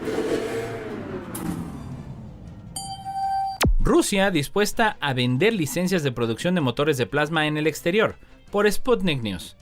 Rusia dispuesta a vender licencias de producción de motores de plasma en el exterior, por Sputnik News.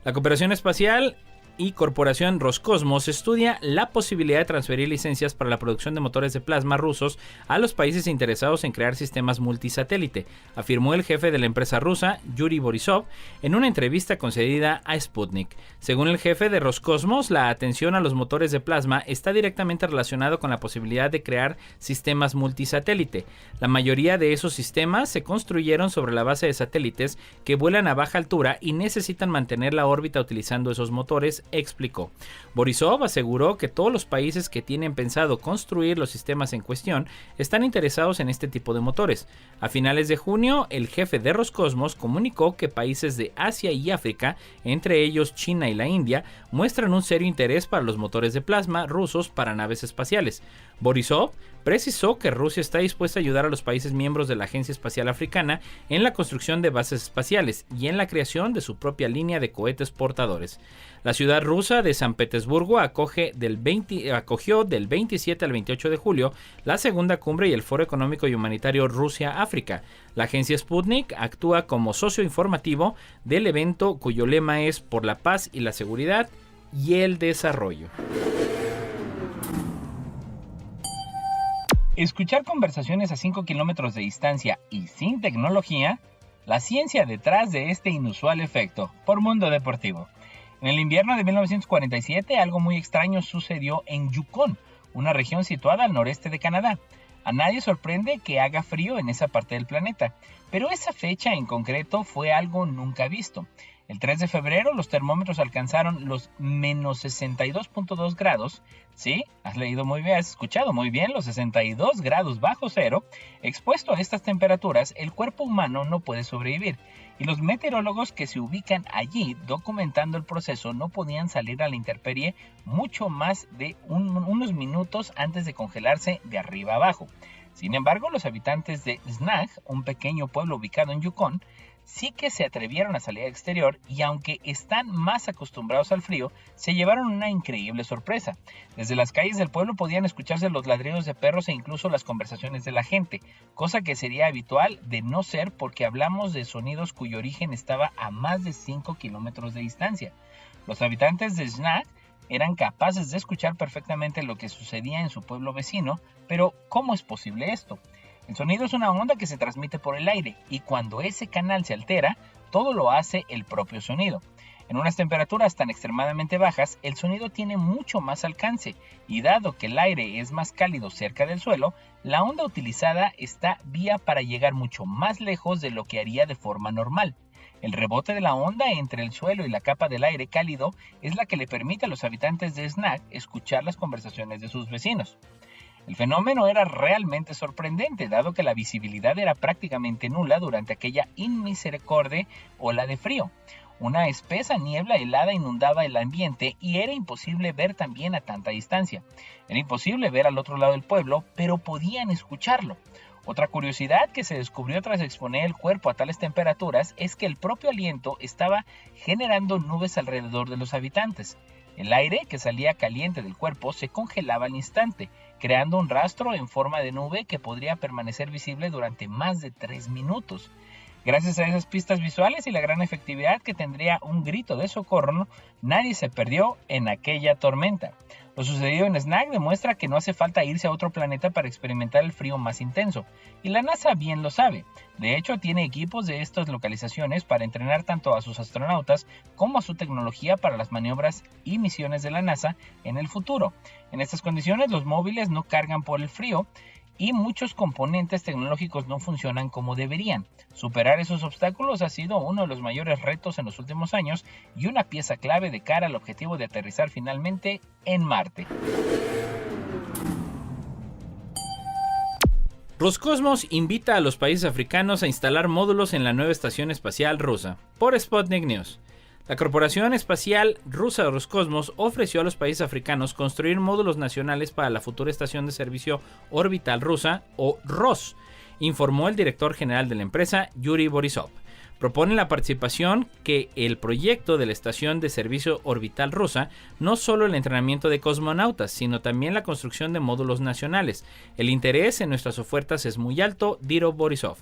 La cooperación espacial y Corporación Roscosmos estudia la posibilidad de transferir licencias para la producción de motores de plasma rusos a los países interesados en crear sistemas multisatélite, afirmó el jefe de la empresa rusa, Yuri Borisov, en una entrevista concedida a Sputnik. Según el jefe de Roscosmos, la atención a los motores de plasma está directamente relacionado con la posibilidad de crear sistemas multisatélite. La mayoría de esos sistemas se construyeron sobre la base de satélites que vuelan a baja altura y necesitan mantener la órbita utilizando esos motores, explicó. Borisov aseguró que todos los países que tienen pensado construir los sistemas en cuestión están interesados en este tipo de motores. A finales de junio, el jefe de Roscosmos comunicó que países de Asia y África, entre ellos China y la India, muestran un serio interés para los motores de plasma rusos para naves espaciales. Borisov precisó que Rusia está dispuesta a ayudar a los países miembros de la Agencia Espacial Africana en la construcción de bases espaciales y en la creación de su propia línea de cohetes portadores. La ciudad rusa de San Petersburgo acogió del 27 al 28 de julio la segunda cumbre y el Foro Económico y Humanitario Rusia-África. La agencia Sputnik actúa como socio informativo del evento, cuyo lema es "Por la paz y la seguridad y el desarrollo". Escuchar conversaciones a 5 kilómetros de distancia y sin tecnología, la ciencia detrás de este inusual efecto, por Mundo Deportivo. En el invierno de 1947, algo muy extraño sucedió en Yukon, una región situada al noreste de Canadá. A nadie sorprende que haga frío en esa parte del planeta, pero esa fecha en concreto fue algo nunca visto. El 3 de febrero los termómetros alcanzaron los menos 62.2 grados. Sí, has leído muy bien, has escuchado muy bien, los 62 grados bajo cero. Expuesto a estas temperaturas, el cuerpo humano no puede sobrevivir. Y los meteorólogos que se ubican allí documentando el proceso no podían salir a la intemperie mucho más de unos minutos antes de congelarse de arriba abajo. Sin embargo, los habitantes de Snag, un pequeño pueblo ubicado en Yukon, sí que se atrevieron a salir al exterior y aunque están más acostumbrados al frío, se llevaron una increíble sorpresa. Desde las calles del pueblo podían escucharse los ladridos de perros e incluso las conversaciones de la gente, cosa que sería habitual de no ser porque hablamos de sonidos cuyo origen estaba a más de 5 kilómetros de distancia. Los habitantes de Snag eran capaces de escuchar perfectamente lo que sucedía en su pueblo vecino, pero ¿cómo es posible esto? El sonido es una onda que se transmite por el aire y cuando ese canal se altera, todo lo hace el propio sonido. En unas temperaturas tan extremadamente bajas, el sonido tiene mucho más alcance y dado que el aire es más cálido cerca del suelo, la onda utilizada está vía para llegar mucho más lejos de lo que haría de forma normal. El rebote de la onda entre el suelo y la capa del aire cálido es la que le permite a los habitantes de Snag escuchar las conversaciones de sus vecinos. El fenómeno era realmente sorprendente, dado que la visibilidad era prácticamente nula durante aquella inmisericordia ola de frío. Una espesa niebla helada inundaba el ambiente y era imposible ver también a tanta distancia. Era imposible ver al otro lado del pueblo, pero podían escucharlo. Otra curiosidad que se descubrió tras exponer el cuerpo a tales temperaturas es que el propio aliento estaba generando nubes alrededor de los habitantes. El aire que salía caliente del cuerpo se congelaba al instante, creando un rastro en forma de nube que podría permanecer visible durante más de 3 minutos. Gracias a esas pistas visuales y la gran efectividad que tendría un grito de socorro, nadie se perdió en aquella tormenta. Lo sucedido en Snag demuestra que no hace falta irse a otro planeta para experimentar el frío más intenso, y la NASA bien lo sabe. De hecho, tiene equipos de estas localizaciones para entrenar tanto a sus astronautas como a su tecnología para las maniobras y misiones de la NASA en el futuro. En estas condiciones, los móviles no cargan por el frío, y muchos componentes tecnológicos no funcionan como deberían. Superar esos obstáculos ha sido uno de los mayores retos en los últimos años y una pieza clave de cara al objetivo de aterrizar finalmente en Marte. Roscosmos invita a los países africanos a instalar módulos en la nueva estación espacial rusa. Por Sputnik News. La Corporación Espacial Rusa Roscosmos ofreció a los países africanos construir módulos nacionales para la futura Estación de Servicio Orbital Rusa, o ROS, informó el director general de la empresa, Yuri Borisov. Propone la participación que el proyecto de la Estación de Servicio Orbital Rusa no solo el entrenamiento de cosmonautas, sino también la construcción de módulos nacionales. El interés en nuestras ofertas es muy alto, dijo Borisov.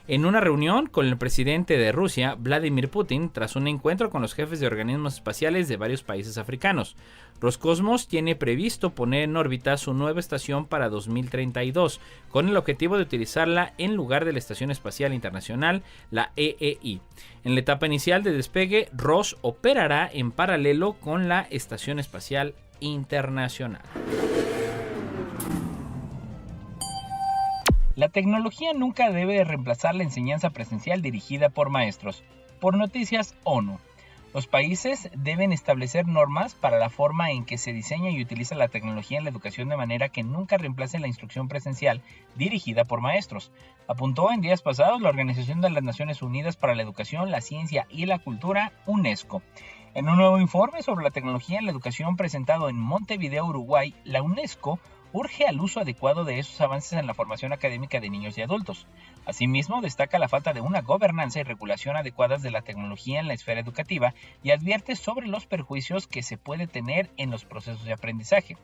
En una reunión con el presidente de Rusia, Vladimir Putin, tras un encuentro con los jefes de organismos espaciales de varios países africanos. Roscosmos tiene previsto poner en órbita su nueva estación para 2032, con el objetivo de utilizarla en lugar de la Estación Espacial Internacional, la EEI. En la etapa inicial de despegue, ROS operará en paralelo con la Estación Espacial Internacional. La tecnología nunca debe reemplazar la enseñanza presencial dirigida por maestros. Por Noticias ONU. Los países deben establecer normas para la forma en que se diseña y utiliza la tecnología en la educación de manera que nunca reemplace la instrucción presencial dirigida por maestros. Apuntó en días pasados la Organización de las Naciones Unidas para la Educación, la Ciencia y la Cultura, UNESCO. En un nuevo informe sobre la tecnología en la educación presentado en Montevideo, Uruguay, la UNESCO urge al uso adecuado de esos avances en la formación académica de niños y adultos. Asimismo, destaca la falta de una gobernanza y regulación adecuadas de la tecnología en la esfera educativa y advierte sobre los perjuicios que se puede tener en los procesos de aprendizaje.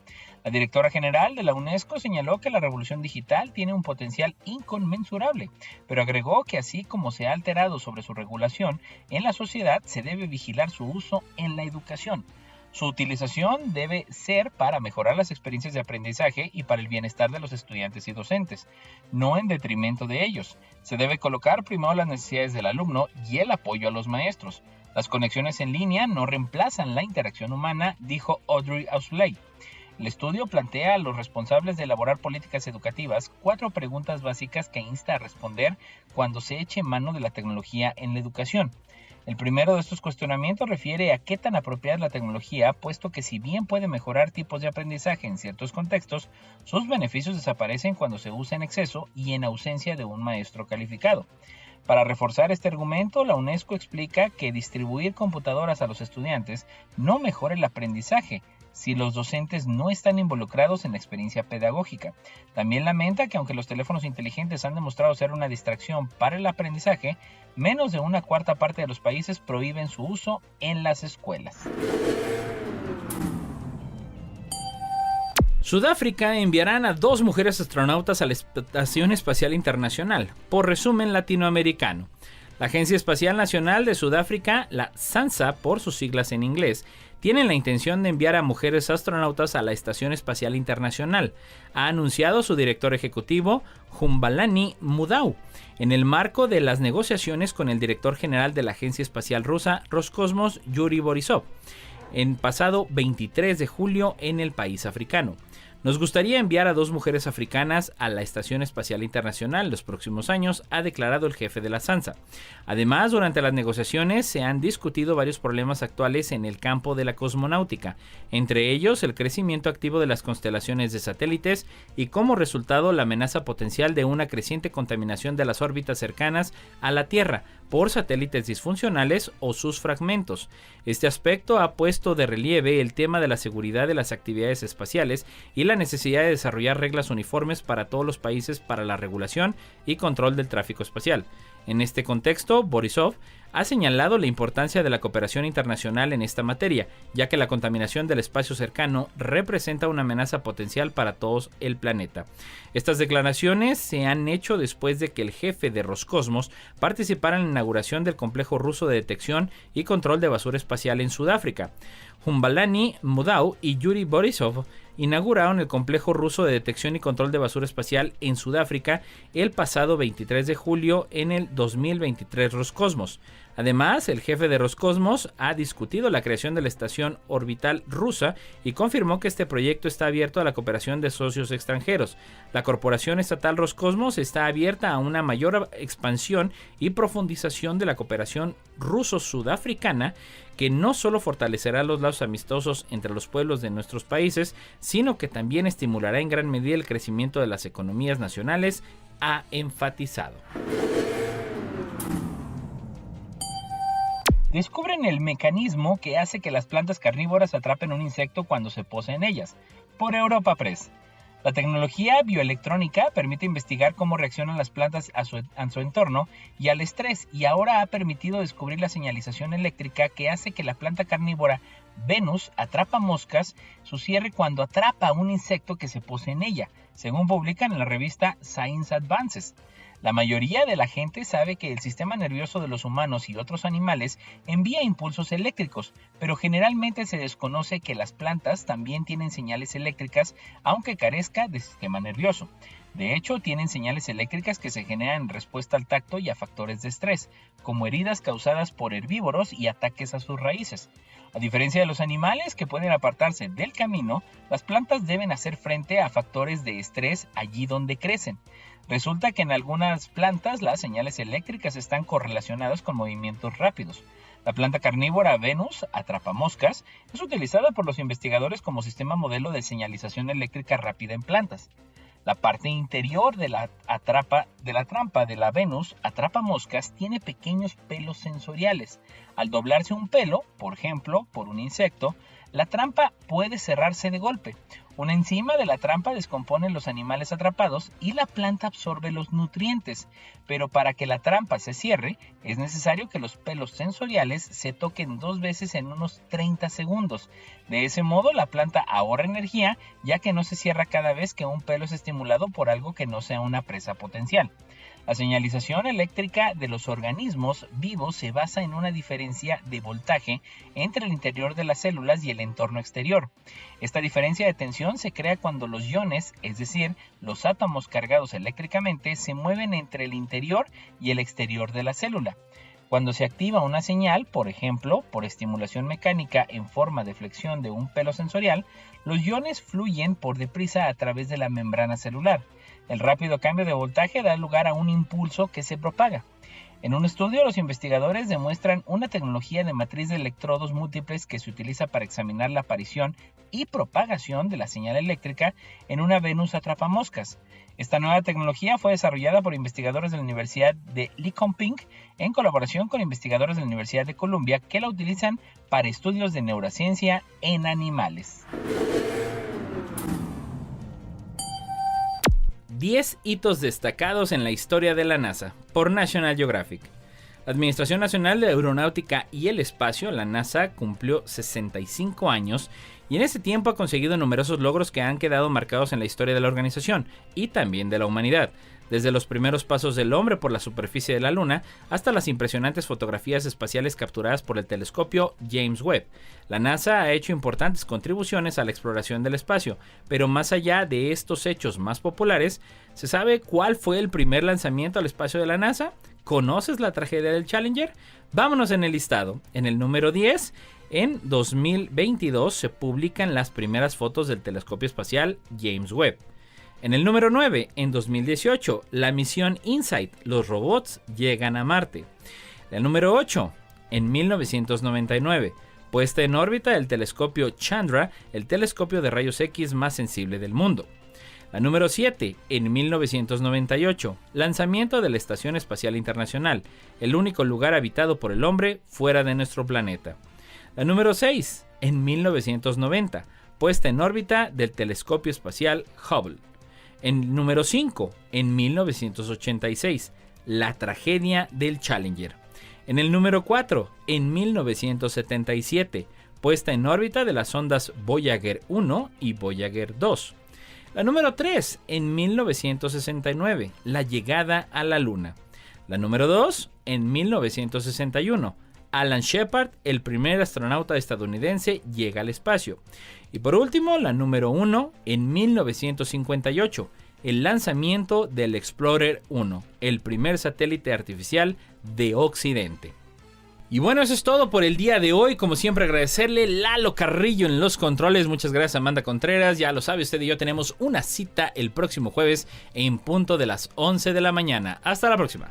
La directora general de la UNESCO señaló que la revolución digital tiene un potencial inconmensurable, pero agregó que así como se ha alterado sobre su regulación, en la sociedad se debe vigilar su uso en la educación. Su utilización debe ser para mejorar las experiencias de aprendizaje y para el bienestar de los estudiantes y docentes, no en detrimento de ellos. Se debe colocar primero las necesidades del alumno y el apoyo a los maestros. Las conexiones en línea no reemplazan la interacción humana, dijo Audrey Azoulay. El estudio plantea a los responsables de elaborar políticas educativas 4 preguntas básicas que insta a responder cuando se eche mano de la tecnología en la educación. El primero de estos cuestionamientos refiere a qué tan apropiada es la tecnología, puesto que si bien puede mejorar tipos de aprendizaje en ciertos contextos, sus beneficios desaparecen cuando se usa en exceso y en ausencia de un maestro calificado. Para reforzar este argumento, la UNESCO explica que distribuir computadoras a los estudiantes no mejora el aprendizaje si los docentes no están involucrados en la experiencia pedagógica. También lamenta que aunque los teléfonos inteligentes han demostrado ser una distracción para el aprendizaje, menos de 1/4 parte de los países prohíben su uso en las escuelas. Sudáfrica enviarán a 2 mujeres astronautas a la Estación Espacial Internacional, por resumen latinoamericano. La Agencia Espacial Nacional de Sudáfrica, la SANSA por sus siglas en inglés, tiene la intención de enviar a mujeres astronautas a la Estación Espacial Internacional, ha anunciado su director ejecutivo, Khumbalani Mudau, en el marco de las negociaciones con el director general de la Agencia Espacial Rusa, Roscosmos, Yuri Borisov, en pasado 23 de julio en el país africano. Nos gustaría enviar a 2 mujeres africanas a la Estación Espacial Internacional los próximos años, ha declarado el jefe de la SANSA. Además, durante las negociaciones se han discutido varios problemas actuales en el campo de la cosmonáutica, entre ellos el crecimiento activo de las constelaciones de satélites y como resultado la amenaza potencial de una creciente contaminación de las órbitas cercanas a la Tierra por satélites disfuncionales o sus fragmentos. Este aspecto ha puesto de relieve el tema de la seguridad de las actividades espaciales y la necesidad de desarrollar reglas uniformes para todos los países para la regulación y control del tráfico espacial. En este contexto, Borisov ha señalado la importancia de la cooperación internacional en esta materia, ya que la contaminación del espacio cercano representa una amenaza potencial para todo el planeta. Estas declaraciones se han hecho después de que el jefe de Roscosmos participara en la inauguración del complejo ruso de detección y control de basura espacial en Sudáfrica. Khumbalani Mudau y Yuri Borisov inauguraron el complejo ruso de detección y control de basura espacial en Sudáfrica el pasado 23 de julio en el 2023 Roscosmos. Además, el jefe de Roscosmos ha discutido la creación de la estación orbital rusa y confirmó que este proyecto está abierto a la cooperación de socios extranjeros. La corporación estatal Roscosmos está abierta a una mayor expansión y profundización de la cooperación ruso-sudafricana, que no solo fortalecerá los lazos amistosos entre los pueblos de nuestros países, sino que también estimulará en gran medida el crecimiento de las economías nacionales, ha enfatizado. Descubren el mecanismo que hace que las plantas carnívoras atrapen un insecto cuando se posa en ellas, por Europa Press. La tecnología bioelectrónica permite investigar cómo reaccionan las plantas a su entorno y al estrés, y ahora ha permitido descubrir la señalización eléctrica que hace que la planta carnívora Venus atrapa moscas, su cierre cuando atrapa a un insecto que se pose en ella, según publican en la revista Science Advances. La mayoría de la gente sabe que el sistema nervioso de los humanos y otros animales envía impulsos eléctricos, pero generalmente se desconoce que las plantas también tienen señales eléctricas, aunque carezca de sistema nervioso. De hecho, tienen señales eléctricas que se generan en respuesta al tacto y a factores de estrés, como heridas causadas por herbívoros y ataques a sus raíces. A diferencia de los animales que pueden apartarse del camino, las plantas deben hacer frente a factores de estrés allí donde crecen. Resulta que en algunas plantas las señales eléctricas están correlacionadas con movimientos rápidos. La planta carnívora Venus, atrapamoscas, es utilizada por los investigadores como sistema modelo de señalización eléctrica rápida en plantas. La parte interior de la trampa de la Venus atrapamoscas tiene pequeños pelos sensoriales. Al doblarse un pelo, por ejemplo, por un insecto, la trampa puede cerrarse de golpe. Una enzima de la trampa descompone los animales atrapados y la planta absorbe los nutrientes, pero para que la trampa se cierre es necesario que los pelos sensoriales se toquen 2 veces en unos 30 segundos. De ese modo la planta ahorra energía, ya que no se cierra cada vez que un pelo es estimulado por algo que no sea una presa potencial. La señalización eléctrica de los organismos vivos se basa en una diferencia de voltaje entre el interior de las células y el entorno exterior. Esta diferencia de tensión se crea cuando los iones, es decir, los átomos cargados eléctricamente, se mueven entre el interior y el exterior de la célula. Cuando se activa una señal, por ejemplo, por estimulación mecánica en forma de flexión de un pelo sensorial, los iones fluyen por deprisa a través de la membrana celular. El rápido cambio de voltaje da lugar a un impulso que se propaga. En un estudio, los investigadores demuestran una tecnología de matriz de electrodos múltiples que se utiliza para examinar la aparición y propagación de la señal eléctrica en una Venus atrapamoscas. Esta nueva tecnología fue desarrollada por investigadores de la Universidad de Linköping en colaboración con investigadores de la Universidad de Columbia que la utilizan para estudios de neurociencia en animales. 10 hitos destacados en la historia de la NASA, por National Geographic. La Administración Nacional de Aeronáutica y el Espacio, la NASA, cumplió 65 años y en ese tiempo ha conseguido numerosos logros que han quedado marcados en la historia de la organización y también de la humanidad. Desde los primeros pasos del hombre por la superficie de la Luna hasta las impresionantes fotografías espaciales capturadas por el telescopio James Webb. La NASA ha hecho importantes contribuciones a la exploración del espacio, pero más allá de estos hechos más populares, ¿se sabe cuál fue el primer lanzamiento al espacio de la NASA? ¿Conoces la tragedia del Challenger? Vámonos en el listado. En el número 10, en 2022 se publican las primeras fotos del telescopio espacial James Webb. En el número 9, en 2018, la misión InSight, los robots llegan a Marte. El número 8, en 1999, puesta en órbita el telescopio Chandra, el telescopio de rayos X más sensible del mundo. La número 7, en 1998, lanzamiento de la Estación Espacial Internacional, el único lugar habitado por el hombre fuera de nuestro planeta. La número 6, en 1990, puesta en órbita del telescopio espacial Hubble. En número 5, en 1986, la tragedia del Challenger. En el número 4, en 1977, puesta en órbita de las sondas Voyager 1 y Voyager 2. La número 3, en 1969, la llegada a la Luna. La número 2, en 1961, Alan Shepard, el primer astronauta estadounidense, llega al espacio. Y por último, la número 1, en 1958, el lanzamiento del Explorer 1, el primer satélite artificial de Occidente. Y bueno, eso es todo por el día de hoy. Como siempre, agradecerle Lalo Carrillo en los controles. Muchas gracias, Amanda Contreras. Ya lo sabe usted y yo tenemos una cita el próximo jueves en punto de las 11 de la mañana. Hasta la próxima.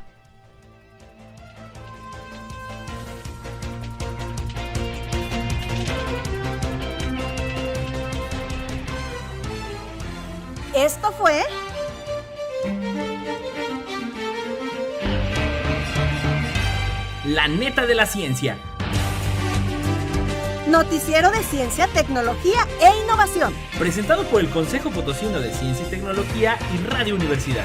Esto fue La neta de la ciencia. Noticiero de Ciencia, Tecnología e Innovación. Presentado por el Consejo Potosino de Ciencia y Tecnología y Radio Universidad.